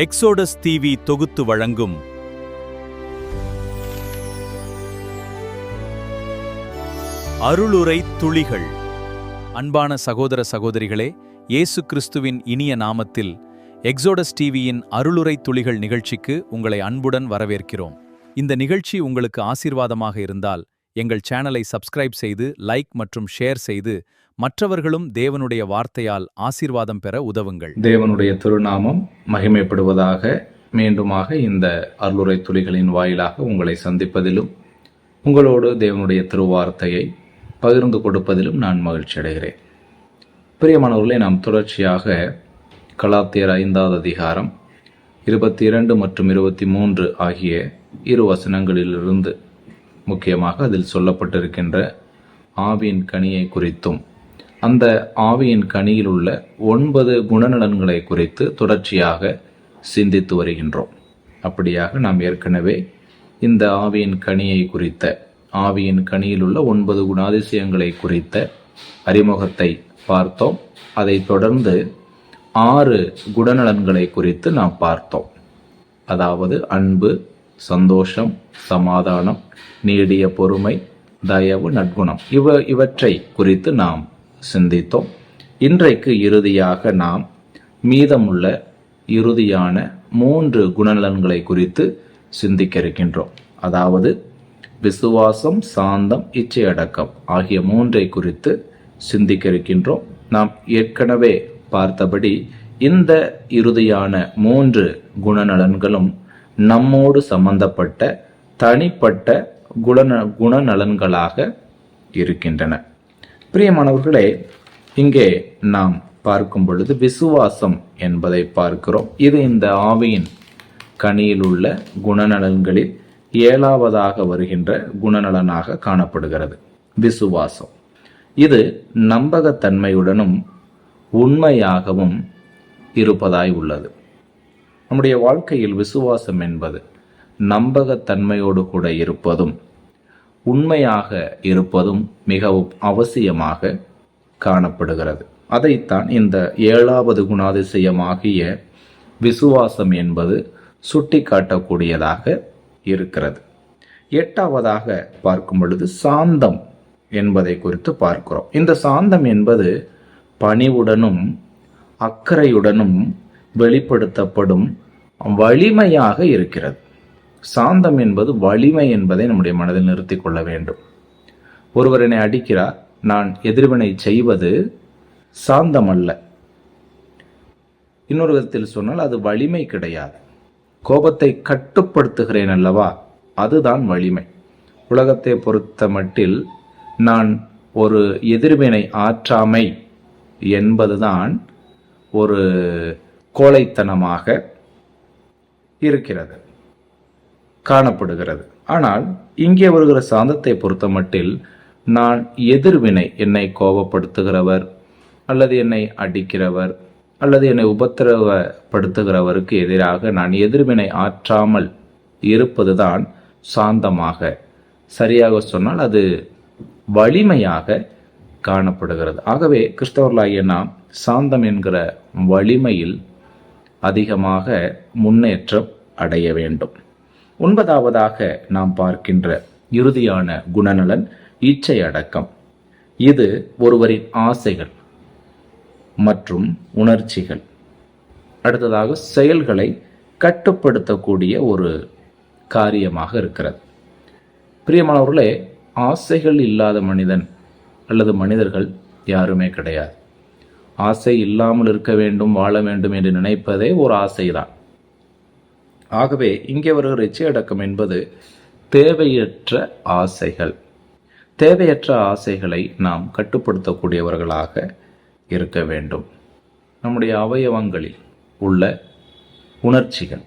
Exodus TV தொகுத்து வழங்கும் அருளுரை துளிகள். அன்பான சகோதர சகோதரிகளே, இயேசு கிறிஸ்துவின் இனிய நாமத்தில் எக்ஸோடஸ் டிவியின் அருளுரை துளிகள் நிகழ்ச்சிக்கு உங்களை அன்புடன் வரவேற்கிறோம். இந்த நிகழ்ச்சி உங்களுக்கு ஆசீர்வாதமாக இருந்தால் எங்கள் சேனலை சப்ஸ்கிரைப் செய்து லைக் மற்றும் ஷேர் செய்து மற்றவர்களும் தேவனுடைய வார்த்தையால் ஆசீர்வாதம் பெற உதவுங்கள். தேவனுடைய திருநாமம் மகிமைப்படுவதாக. மீண்டுமாக இந்த அருளுரை துளிகளின் வாயிலாக உங்களை சந்திப்பதிலும் உங்களோடு தேவனுடைய திருவார்த்தையை பகிர்ந்து கொடுப்பதிலும் நான் மகிழ்ச்சி அடைகிறேன். பிரியமானவர்களே, நாம் தொடர்ச்சியாக கலாத்தியர் 5வது அதிகாரம் 22 மற்றும் 23 ஆகிய இரு வசனங்களிலிருந்து, முக்கியமாக அதில் சொல்லப்பட்டிருக்கின்ற ஆவியின் கனியை குறித்தும் அந்த ஆவியின் கனியில் உள்ள 9 குணநலன்களை குறித்து தொடர்ச்சியாக சிந்தித்து வருகின்றோம். அப்படியாக நாம் ஏற்கனவே இந்த ஆவியின் கனியை குறித்த, ஆவியின் கனியில் உள்ள 9 குணாதிசயங்களை குறித்த அறிமுகத்தை பார்த்தோம். அதை தொடர்ந்து 6 குணநலன்களை குறித்து நாம் பார்த்தோம். அதாவது அன்பு, சந்தோஷம், சமாதானம், நீடிய பொறுமை, தயவு, நற்குணம், இவற்றை குறித்து நாம் சிந்தித்தோம். இன்றைக்கு இறுதியாக நாம் மீதமுள்ள இறுதியான 3 குணநலன்களை குறித்து சிந்திக்க இருக்கின்றோம். அதாவது விசுவாசம், சாந்தம், இச்சையடக்கம் ஆகிய 3ஐ குறித்து சிந்திக்க இருக்கின்றோம். நாம் ஏற்கனவே பார்த்தபடி இந்த இறுதியான 3 குணநலன்களும் நம்மோடு சம்பந்தப்பட்ட தனிப்பட்ட குணநலன்களாக இருக்கின்றன. பிரியமானவர்களே, இங்கே நாம் பார்க்கும் பொழுது விசுவாசம் என்பதை பார்க்கிறோம். இது இந்த ஆவியின் கனியில் உள்ள குணநலன்களில் 7வதாக வருகின்ற குணநலனாக காணப்படுகிறது. விசுவாசம் இது நம்பகத்தன்மையுடனும் உண்மையாகவும் இருப்பதாய் உள்ளது. நம்முடைய வாழ்க்கையில் விசுவாசம் என்பது நம்பகத்தன்மையோடு கூட இருப்பதும் உண்மையாக இருப்பதும் மிகவும் அவசியமாக காணப்படுகிறது. அதைத்தான் இந்த 7வது குணாதிசயமாகிய விசுவாசம் என்பது சுட்டி காட்டக்கூடியதாக இருக்கிறது. 8வதாக பார்க்கும் பொழுது சாந்தம் என்பதை குறித்து பார்க்கிறோம். இந்த சாந்தம் என்பது பணிவுடனும் அக்கறையுடனும் வெளிப்படுத்தப்படும் வலிமையாக இருக்கிறது. சாந்தம் என்பது வலிமை என்பதை நம்முடைய மனதில் நிறுத்திக் கொள்ள வேண்டும். ஒருவர் என்னை அடிக்கிறார், நான் எதிர்வினை செய்வது சாந்தம் அல்ல. இன்னொரு விதத்தில் சொன்னால் அது வலிமை கிடையாது. கோபத்தை கட்டுப்படுத்துகிறேன் அல்லவா, அதுதான் வலிமை. உலகத்தை பொறுத்த மட்டில் நான் ஒரு எதிர்வினை ஆற்றாமை என்பதுதான் ஒரு கோழைத்தனமாக இருக்கிறது, காணப்படுகிறது. ஆனால் இங்கே வருகிற சாந்தத்தை பொறுத்த மட்டில் நான் எதிர்வினை, என்னை கோபப்படுத்துகிறவர் அல்லது என்னை அடிக்கிறவர் அல்லது என்னை உபத்திரவப்படுத்துகிறவருக்கு எதிராக நான் எதிர்வினை ஆற்றாமல் இருப்பதுதான் சாந்தமாக, சரியாக சொன்னால் அது வலிமையாக காணப்படுகிறது. ஆகவே கிறிஸ்தவர்களாகிய நாம் சாந்தம் என்கிற வலிமையில் அதிகமாக முன்னேற்றம் அடைய வேண்டும். 9வதாக நாம் பார்க்கின்ற இறுதியான குணநலன் இச்சை அடக்கம். இது ஒருவரின் ஆசைகள் மற்றும் உணர்ச்சிகள், அடுத்ததாக செயல்களை கட்டுப்படுத்தக்கூடிய ஒரு காரியமாக இருக்கிறது. பிரியமானவர்களே, ஆசைகள் இல்லாத மனிதன் அல்லது மனிதர்கள் யாருமே கிடையாது. ஆசை இல்லாமல் இருக்க வேண்டும், வாழ வேண்டும் என்று நினைப்பதே ஒரு ஆசைதான். ஆகவே இங்கே வருகிற இச்சை அடக்கம் என்பது தேவையற்ற ஆசைகள். தேவையற்ற ஆசைகளை நாம் கட்டுப்படுத்தக்கூடியவர்களாக இருக்க வேண்டும். நம்முடைய அவயவங்களில் உள்ள உணர்ச்சிகள்,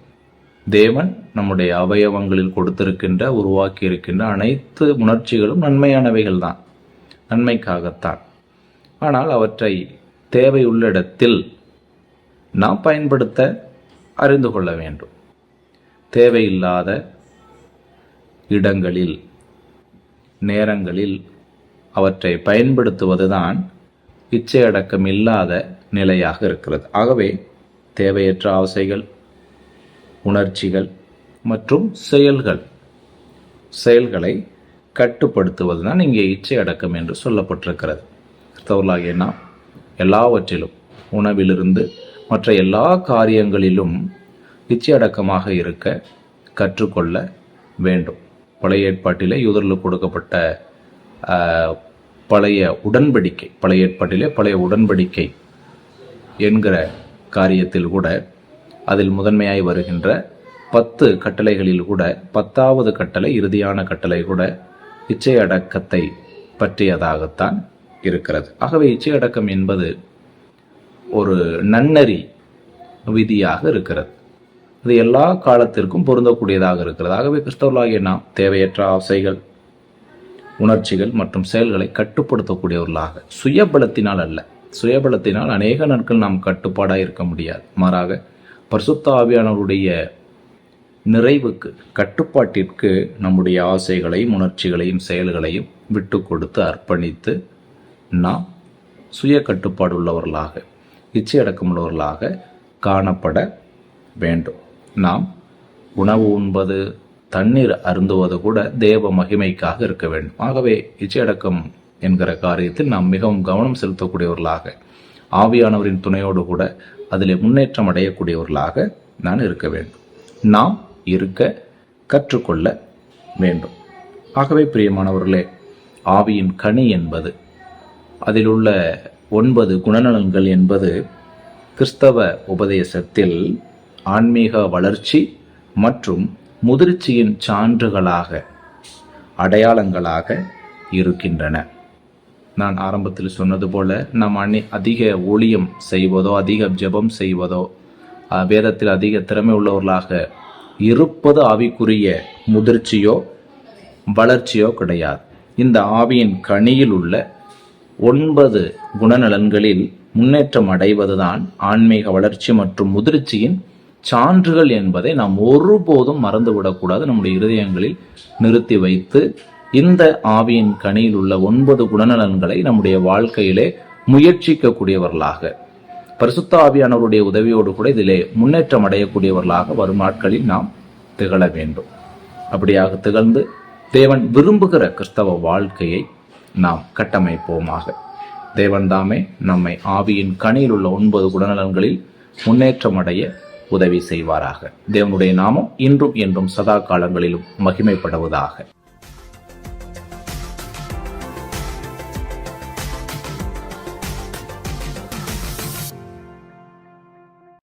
தேவன் நம்முடைய அவயவங்களில் கொடுத்திருக்கின்ற, உருவாக்கி இருக்கின்ற அனைத்து உணர்ச்சிகளும் நன்மையானவைகள் தான், நன்மைக்காகத்தான். ஆனால் அவற்றை தேவையுள்ள இடத்தில் நாம் பயன்படுத்த அறிந்து கொள்ள வேண்டும். தேவையில்லாத இடங்களில், நேரங்களில் அவற்றை பயன்படுத்துவதுதான் இச்சையடக்கம் இல்லாத நிலையாக இருக்கிறது. ஆகவே தேவையற்ற ஆசைகள், உணர்ச்சிகள் மற்றும் செயல்களை கட்டுப்படுத்துவது தான் இங்கே இச்சை அடக்கம் என்று சொல்லப்பட்டிருக்கிறது. கிறிஸ்தவர்களாகிய நாம் எல்லாவற்றிலும், உணவிலிருந்து மற்ற எல்லா காரியங்களிலும் இச்சை அடக்கமாக இருக்க கற்றுக்கொள்ள வேண்டும். பழைய ஏற்பாட்டிலே யூதர்களுக்கு கொடுக்கப்பட்ட பழைய உடன்படிக்கை என்கிற காரியத்தில் கூட, அதில் முதன்மையாய் வருகின்ற 10 கட்டளைகளில் கூட 10வது கட்டளை, இறுதியான கட்டளை கூட இச்சை அடக்கத்தை பற்றியதாகத்தான் இருக்கிறது. ஆகவே இச்சை அடக்கம் என்பது ஒரு நன்னெறி விதியாக இருக்கிறது. அது எல்லா காலத்திற்கும் பொருந்தக்கூடியதாக இருக்கிறது. ஆகவே கிறிஸ்தவர்களாகிய நாம் தேவையற்ற ஆசைகள், உணர்ச்சிகள் மற்றும் செயல்களை கட்டுப்படுத்தக்கூடியவர்களாக, சுயபலத்தினால் அல்ல. சுயபலத்தினால் அநேக நாட்கள் நாம் கட்டுப்பாடாக இருக்க முடியாது. மாறாக பரிசுத்த ஆவியானவருடைய நிறைவுக்கு, கட்டுப்பாட்டிற்கு நம்முடைய ஆசைகளையும் உணர்ச்சிகளையும் செயல்களையும் விட்டு கொடுத்து அர்ப்பணித்து நாம் சுய கட்டுப்பாடு உள்ளவர்களாக, இச்சை அடக்கமுள்ளவர்களாக காணப்பட வேண்டும். நாம் உணவு உண்பது, தண்ணீர் அருந்துவது கூட தேவ மகிமைக்காக இருக்க வேண்டும். ஆகவே இச்சை அடக்கம் என்கிற காரியத்தில் நாம் மிகவும் கவனம் செலுத்தக்கூடியவர்களாக, ஆவியானவரின் துணையோடு கூட அதில் முன்னேற்றம் அடையக்கூடியவர்களாக நான் இருக்க வேண்டும். நாம் இருக்க கற்றுக்கொள்ள வேண்டும். ஆகவே பிரியமானவர்களே, ஆவியின் கனி என்பது, அதில் உள்ள 9 குணநலன்கள் என்பது கிறிஸ்தவ உபதேசத்தில் ஆன்மீக வளர்ச்சி மற்றும் முதிர்ச்சியின் சான்றுகளாக, அடையாளங்களாக இருக்கின்றன. நான் ஆரம்பத்தில் சொன்னது போல, நாம் அதிக ஊழியம் செய்வதோ, அதிக ஜெபம் செய்வதோ, வேதத்தில் அதிக திறமை உள்ளவர்களாக இருப்பது ஆவிக்குரிய முதிர்ச்சியோ வளர்ச்சியோ கிடையாது. இந்த ஆவியின் கனியில் உள்ள 9 குணநலன்களில் முன்னேற்றம் அடைவதுதான் ஆன்மீக வளர்ச்சி மற்றும் முதிர்ச்சியின் சான்றுகள் என்பதை நாம் ஒருபோதும் மறந்துவிடக்கூடாது. நம்முடைய இருதயங்களில் நிறுத்தி வைத்து இந்த ஆவியின் கனியில் உள்ள 9 குணநலன்களை நம்முடைய வாழ்க்கையிலே முயற்சிக்கக்கூடியவர்களாக, பரிசுத்த ஆவியானவருடைய உதவியோடு கூட இதிலே முன்னேற்றம் அடையக்கூடியவர்களாக வரும் நாட்களில் நாம் திகழ வேண்டும். அப்படியாக திகழ்ந்து தேவன் விரும்புகிற கிறிஸ்தவ வாழ்க்கையை நாம் கட்டமைப்போமாக. தேவன் தாமே நம்மை ஆவியின் கனியில் உள்ள 9 குணநலன்களில் முன்னேற்றம் அடைய உதவி செய்வாராக. தேவனுடைய நாமம் இன்றும் என்றும் சதா காலங்களிலும் மகிமைப்படுவதாக.